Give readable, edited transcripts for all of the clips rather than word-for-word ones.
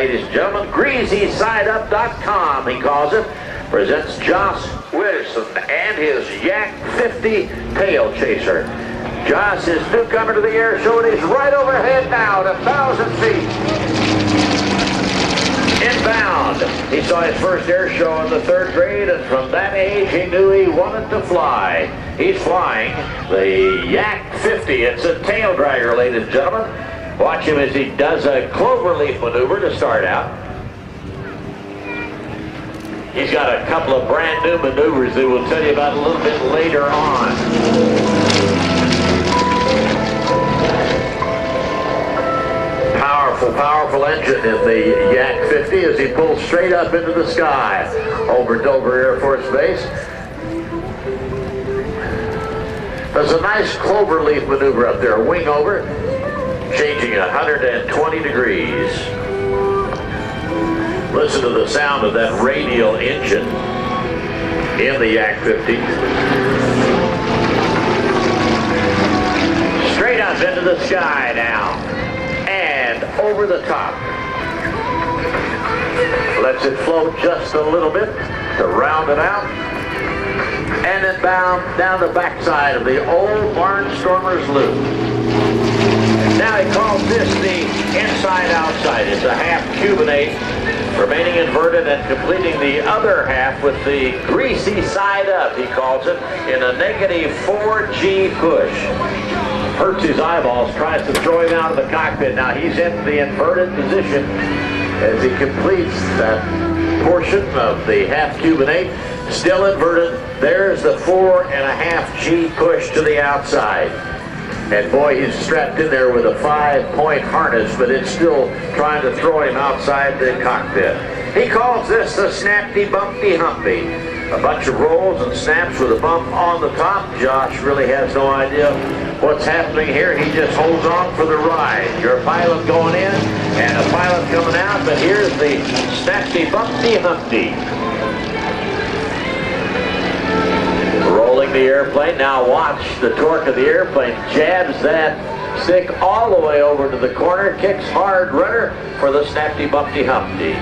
ladies and gentlemen. GreasySideUp.com, he calls it. Presents Josh Wilson and his Yak-50 tail chaser. Josh is newcomer to the air show, and he's right overhead now at 1,000 feet. Inbound. He saw his first air show in the 3rd grade, and from that age he knew he wanted to fly. He's flying the Yak-50. It's a tail dragger, ladies and gentlemen. Watch him as he does a cloverleaf maneuver to start out. He's got a couple of brand new maneuvers that we'll tell you about a little bit later on. Powerful engine in the Yak-50 as he pulls straight up into the sky over Dover Air Force Base. There's a nice cloverleaf maneuver up there, wing over, changing 120 degrees. Listen to the sound of that radial engine in the Yak-50. Straight up into the sky now. And over the top. Lets it float just a little bit to round it out. And then down the backside of the old Barnstormer's loop. Now he calls this the inside-outside. It's a half Cubanate, remaining inverted and completing the other half with the greasy side up, he calls it, in a -4G push. Hurts his eyeballs, tries to throw him out of the cockpit. Now he's in the inverted position as he completes that portion of the half Cubanate, still inverted. There's the 4.5G push to the outside. And boy, he's strapped in there with a 5-point harness, but it's still trying to throw him outside the cockpit. He calls this the Snappy Bumpy Humpy. A bunch of rolls and snaps with a bump on the top. Josh really has no idea what's happening here. He just holds on for the ride. You're a pilot going in and a pilot coming out, but here's the Snappy Bumpy Humpy. Rolling the airplane. Now watch the torque of the airplane. Jabs that stick all the way over to the corner. Kicks hard rudder for the Snappy Bumpy Humpty.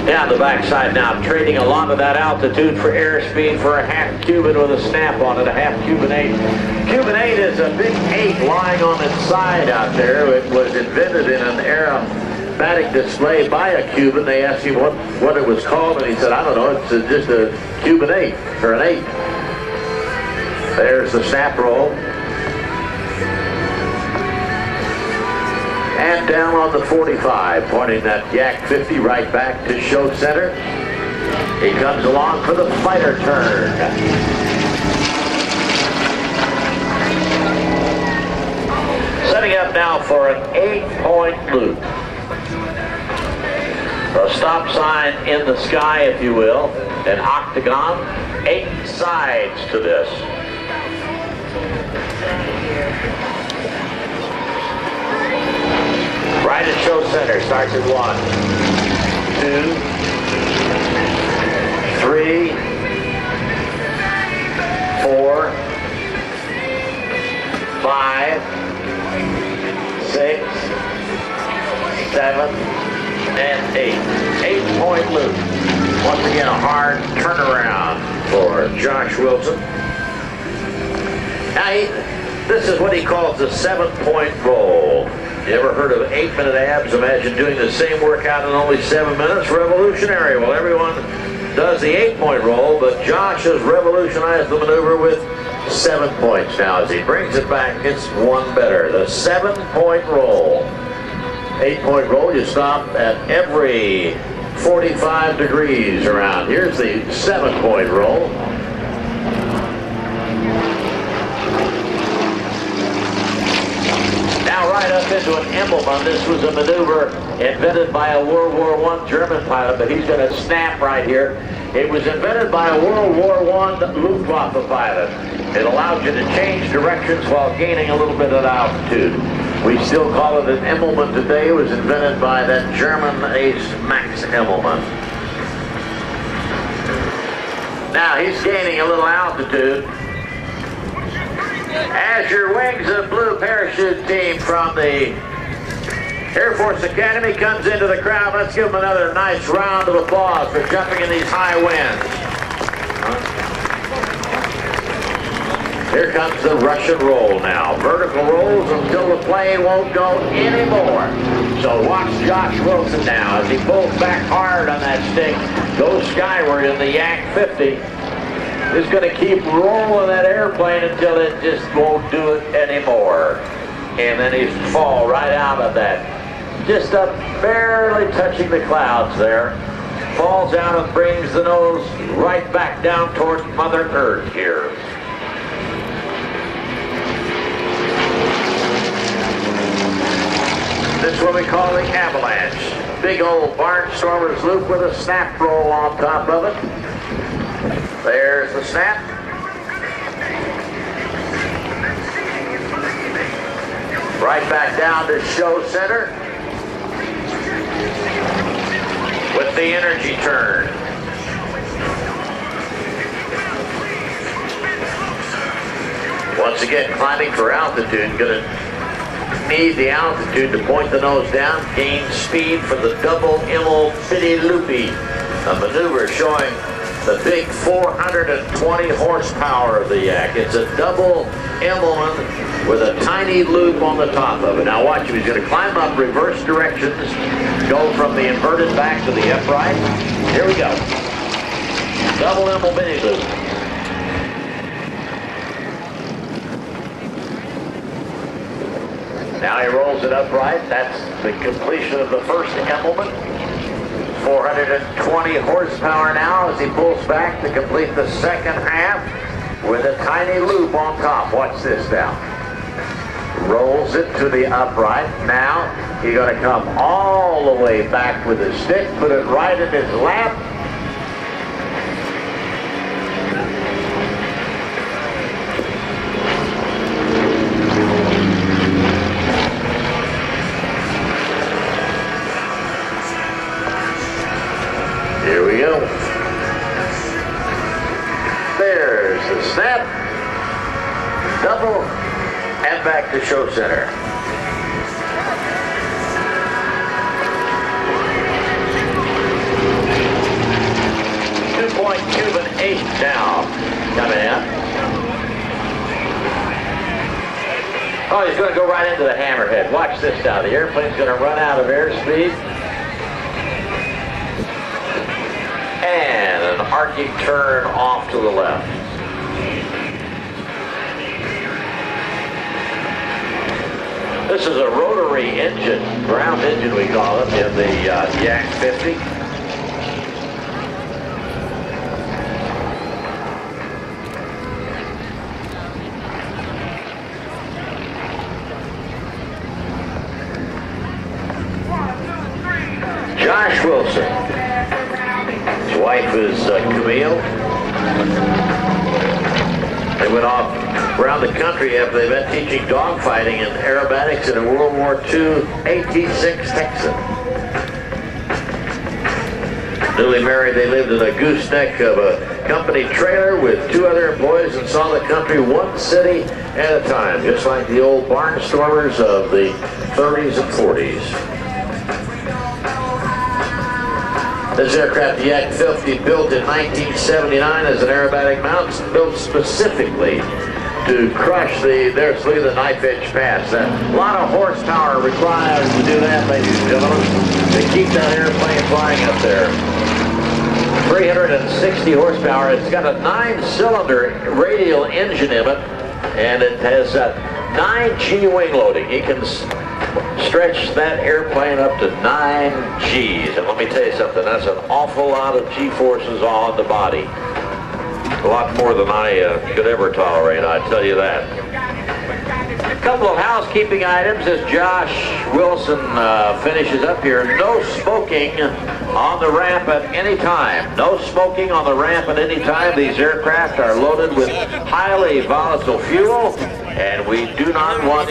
Down the backside now, trading a lot of that altitude for airspeed for a half Cuban with a snap on it, a half Cuban 8. Cuban 8 is a big 8 lying on its side out there. It was invented in an aerobatic display by a Cuban. They asked him what it was called, and he said, I don't know, it's just a Cuban 8, or an 8. There's the snap roll. And down on the 45, pointing that Yak-50 right back to show center. He comes along for the fighter turn. Setting up now for an 8-point loop. A stop sign in the sky, if you will, an octagon, 8 sides to this. Right at show center, starts at 1, 2, 3, 4, 5, 6, 7, and 8. 8-point loop. Once again, a hard turnaround for Josh Wilson. Now, this is what he calls the 7-point roll. You ever heard of 8-minute abs? Imagine doing the same workout in only 7 minutes. Revolutionary. Well, everyone does the 8-point roll, but Josh has revolutionized the maneuver with 7 points. Now, as he brings it back, it's one better. The 7-point roll. 8-point roll, you stop at every 45 degrees around. Here's the 7-point roll. Now right up into an emblem. This was a maneuver invented by a World War I German pilot, but he's going to snap right here. It was invented by a World War I Luftwaffe pilot. It allowed you to change directions while gaining a little bit of altitude. We still call it an emblem today. It was invented by that German ace, Max Emmelmann. Now he's gaining a little altitude. As your wings of blue parachute team from the Air Force Academy comes into the crowd. Let's give them another nice round of applause for jumping in these high winds. Here comes the Russian roll now. Vertical rolls until the plane won't go anymore. So watch Josh Wilson now as he pulls back hard on that stick, goes skyward in the Yak-50. He's going to keep rolling that airplane until it just won't do it anymore. And then he's fall right out of that. Just up barely touching the clouds there. Falls out and brings the nose right back down towards Mother Earth here. This is what we call the avalanche. Big old barnstormer's loop with a snap roll on top of it. There's the snap. Right back down to show center. With the energy turn. Once again, climbing for altitude, gonna need the altitude to point the nose down, gain speed for the double Immel Fitty Loopy, a maneuver showing the big 420 horsepower of the Yak. It's a double Immelman with a tiny loop on the top of it. Now watch him, he's going to climb up reverse directions, go from the inverted back to the upright. Here we go. Double Immel mini loop. Now he rolls it upright. That's the completion of the first Immelman. 420 horsepower now as he pulls back to complete the second half with a tiny loop on top. Watch this now. Rolls it to the upright. Now he's going to come all the way back with his stick, put it right in his lap. Here we go. There's the snap, double, and back to show center. .228 now coming in. Oh, he's going to go right into the hammerhead. Watch this now. The airplane's going to run out of airspeed. And an arcing turn off to the left. This is a rotary engine, ground engine we call it, in the Yak-50. Josh Wilson. His wife is Camille. They went off around the country after they've been teaching dogfighting and aerobatics in a World War II AT-6 Texan. Newly married, they lived in a gooseneck of a company trailer with 2 other employees and saw the country one city at a time, just like the old barnstormers of the 30s and 40s. This aircraft, the Yak-50, built in 1979 as an aerobatic mount, built specifically to crush look at the knife edge pass. A lot of horsepower required to do that, ladies and gentlemen, to keep that airplane flying up there. 360 horsepower. It's got a 9-cylinder radial engine in it, and it has 9G wing loading. You can stretch that airplane up to 9 Gs. And let me tell you something, that's an awful lot of G-forces on the body. A lot more than I could ever tolerate, I tell you that. A couple of housekeeping items as Josh Wilson finishes up here. No smoking on the ramp at any time. No smoking on the ramp at any time. These aircraft are loaded with highly volatile fuel, and we do not want